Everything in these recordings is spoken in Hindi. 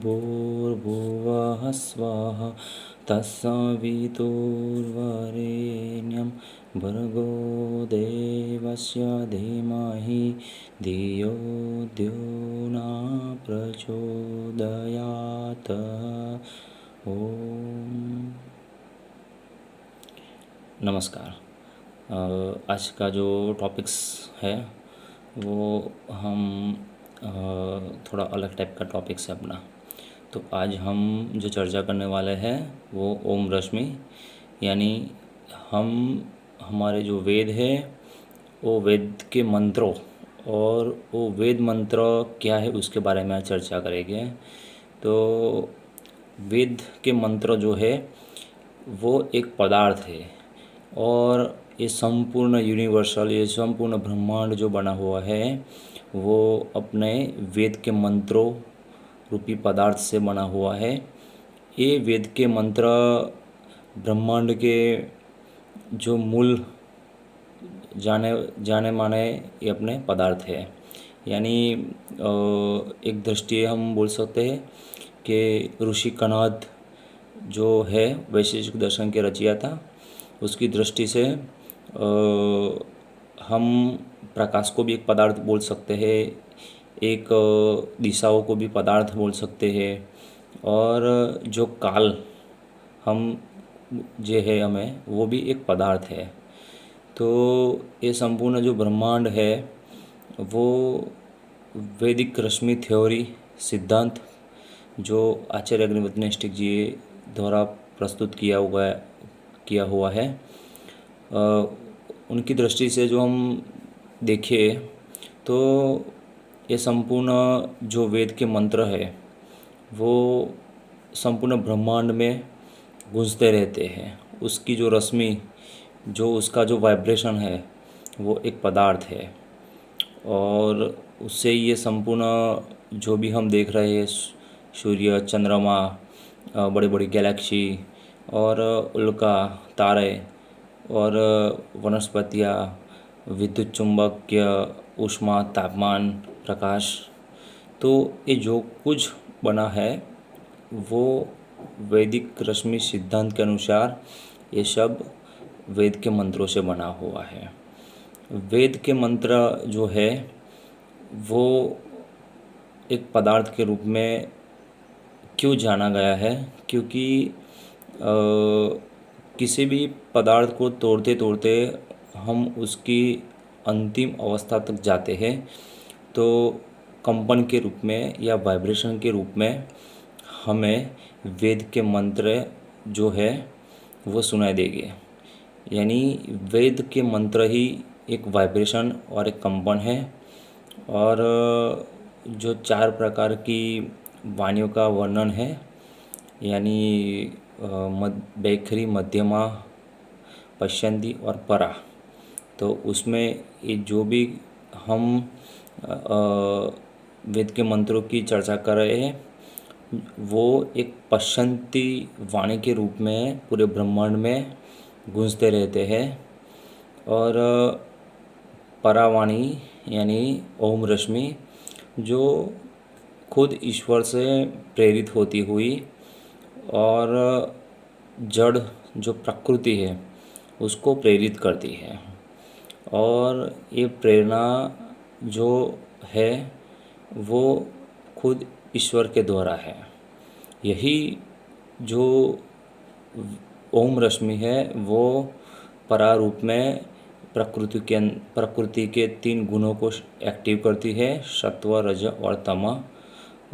भूर्भुवः स्वः तत्सवितुर्वरेण्यं भर्गो देवस्य धीमहि धियो यो न प्रचोदयात्। ओम नमस्कार। आज का जो टॉपिक्स है वो हम थोड़ा अलग टाइप का टॉपिक्स है अपना। तो आज हम जो चर्चा करने वाले हैं वो ओम रश्मि, यानी हमारे जो वेद है वो वेद के मंत्रों और वो वेद मंत्र क्या है उसके बारे में आज चर्चा करेंगे। तो वेद के मंत्र जो है वो एक पदार्थ है और ये संपूर्ण यूनिवर्सल, ये संपूर्ण ब्रह्मांड जो बना हुआ है वो अपने वेद के मंत्रों रूपी पदार्थ से बना हुआ है। ये वेद के मंत्र ब्रह्मांड के जो मूल जाने जाने माने ये अपने पदार्थ है। यानी एक दृष्टि हम बोल सकते हैं कि ऋषि कणाद जो है वैशेषिक दर्शन के रचयिता, उसकी दृष्टि से हम प्रकाश को भी एक पदार्थ बोल सकते हैं, एक दिशाओं को भी पदार्थ बोल सकते हैं, और जो काल हम जो है हमें वो भी एक पदार्थ है। तो ये संपूर्ण जो ब्रह्मांड है वो वैदिक रश्मि थ्योरी सिद्धांत जो आचार्य अग्निहोत्री जी द्वारा प्रस्तुत किया हुआ है, उनकी दृष्टि से जो हम देखें तो ये संपूर्ण जो वेद के मंत्र है वो संपूर्ण ब्रह्मांड में गूंजते रहते हैं। उसकी जो रश्मि, जो उसका जो वाइब्रेशन है वो एक पदार्थ है, और उससे ये संपूर्ण जो भी हम देख रहे हैं सूर्य, चंद्रमा, बड़ी बड़ी गैलेक्सी और उल्का, तारे और वनस्पतियाँ, विद्युत चुंबकीय, ऊष्मा, तापमान, प्रकाश, तो ये जो कुछ बना है वो वैदिक रश्मि सिद्धांत के अनुसार ये सब वेद के मंत्रों से बना हुआ है। वेद के मंत्र जो है वो एक पदार्थ के रूप में क्यों जाना गया है, क्योंकि किसी भी पदार्थ को तोड़ते तोड़ते हम उसकी अंतिम अवस्था तक जाते हैं तो कंपन के रूप में या वाइब्रेशन के रूप में हमें वेद के मंत्र जो है वो सुनाई देंगे। यानी वेद के मंत्र ही एक वाइब्रेशन और एक कंपन है, और जो 4 प्रकार की वाणियों का वर्णन है, यानी बैखरी, मध्यमा, पश्चंती और परा, तो उसमें ये जो भी हम वेद के मंत्रों की चर्चा कर रहे हैं वो एक पश्चंती वाणी के रूप में पूरे ब्रह्मांड में गूंजते रहते हैं, और परावाणी यानी ओम रश्मि जो खुद ईश्वर से प्रेरित होती हुई और जड़ जो प्रकृति है उसको प्रेरित करती है, और ये प्रेरणा जो है वो खुद ईश्वर के द्वारा है। यही जो ओम रश्मि है वो परारूप में प्रकृति के 3 गुणों को एक्टिव करती है, सत्व, रज और तम,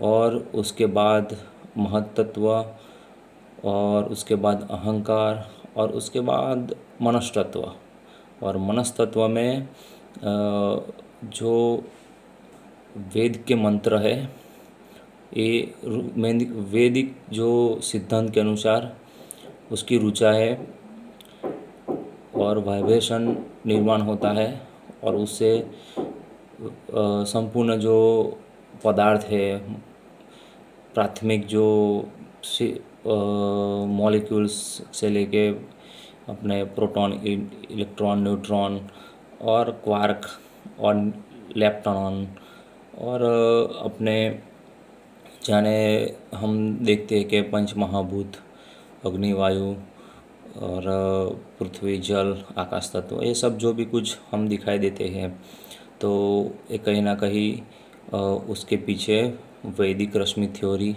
और उसके बाद महत्त्व, और उसके बाद अहंकार, और उसके बाद मनस्तत्व। और मनस्तत्व में जो वेद के मंत्र है ये वैदिक जो सिद्धांत के अनुसार उसकी ऋचा है और वाइब्रेशन निर्माण होता है, और उससे संपूर्ण जो पदार्थ है, प्राथमिक जो मॉलिक्यूल्स से लेके अपने प्रोटॉन, इलेक्ट्रॉन, न्यूट्रॉन और क्वार्क और लेप्टॉन और अपने जाने हम देखते हैं कि पंच महाभूत अग्नि वायु और पृथ्वी जल आकाश तत्व, ये सब जो भी कुछ हम दिखाई देते हैं, तो ये कहीं ना कहीं उसके पीछे वैदिक रश्मि थ्योरी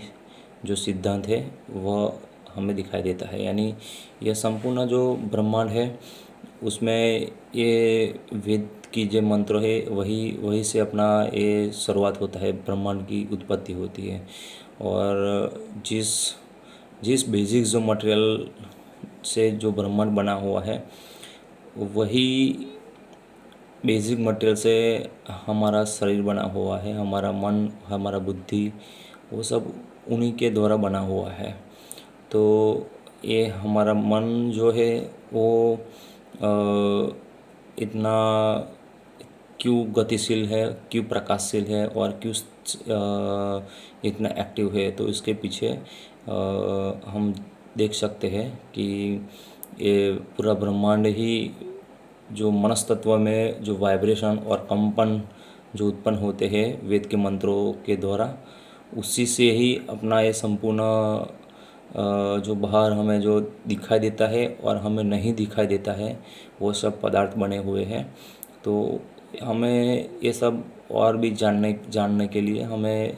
जो सिद्धांत है वह हमें दिखाई देता है। यानी यह संपूर्ण जो ब्रह्मांड है उसमें ये वेद की जो मंत्र है वही वही से अपना ये शुरुआत होता है, ब्रह्मांड की उत्पत्ति होती है। और जिस जिस बेसिक जो मटेरियल से जो ब्रह्मांड बना हुआ है वही बेसिक मटेरियल से हमारा शरीर बना हुआ है, हमारा मन, हमारा बुद्धि, वो सब उन्हीं के द्वारा बना हुआ है। तो ये हमारा मन जो है वो इतना क्यों गतिशील है, क्यों प्रकाशशील है और क्यों इतना एक्टिव है, तो इसके पीछे हम देख सकते हैं कि ये पूरा ब्रह्मांड ही जो मनस्तत्व में जो वाइब्रेशन और कंपन जो उत्पन्न होते हैं वेद के मंत्रों के द्वारा, उसी से ही अपना ये संपूर्ण जो बाहर हमें जो दिखाई देता है और हमें नहीं दिखाई देता है वो सब पदार्थ बने हुए हैं। तो हमें ये सब और भी जानने के लिए हमें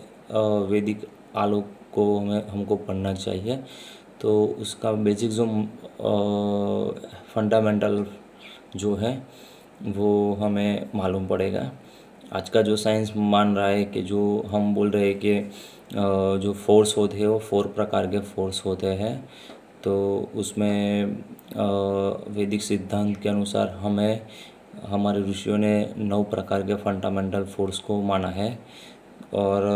वैदिक आलोक को हमको पढ़ना चाहिए। तो उसका बेसिक जो फंडामेंटल जो है वो हमें मालूम पड़ेगा। आज का जो साइंस मान रहा है कि जो हम बोल रहे हैं कि जो फोर्स होते हैं वो 4 प्रकार के फोर्स होते हैं, तो उसमें वैदिक सिद्धांत के अनुसार हमें हमारे ऋषियों ने 9 प्रकार के फंडामेंटल फोर्स को माना है। और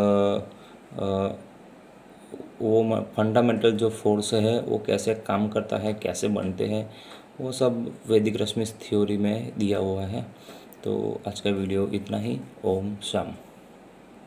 वो फंडामेंटल जो फोर्स है वो कैसे काम करता है, कैसे बनते हैं, वो सब वैदिक रश्मि थ्योरी में दिया हुआ है। तो आज का वीडियो इतना ही। ओम शाम।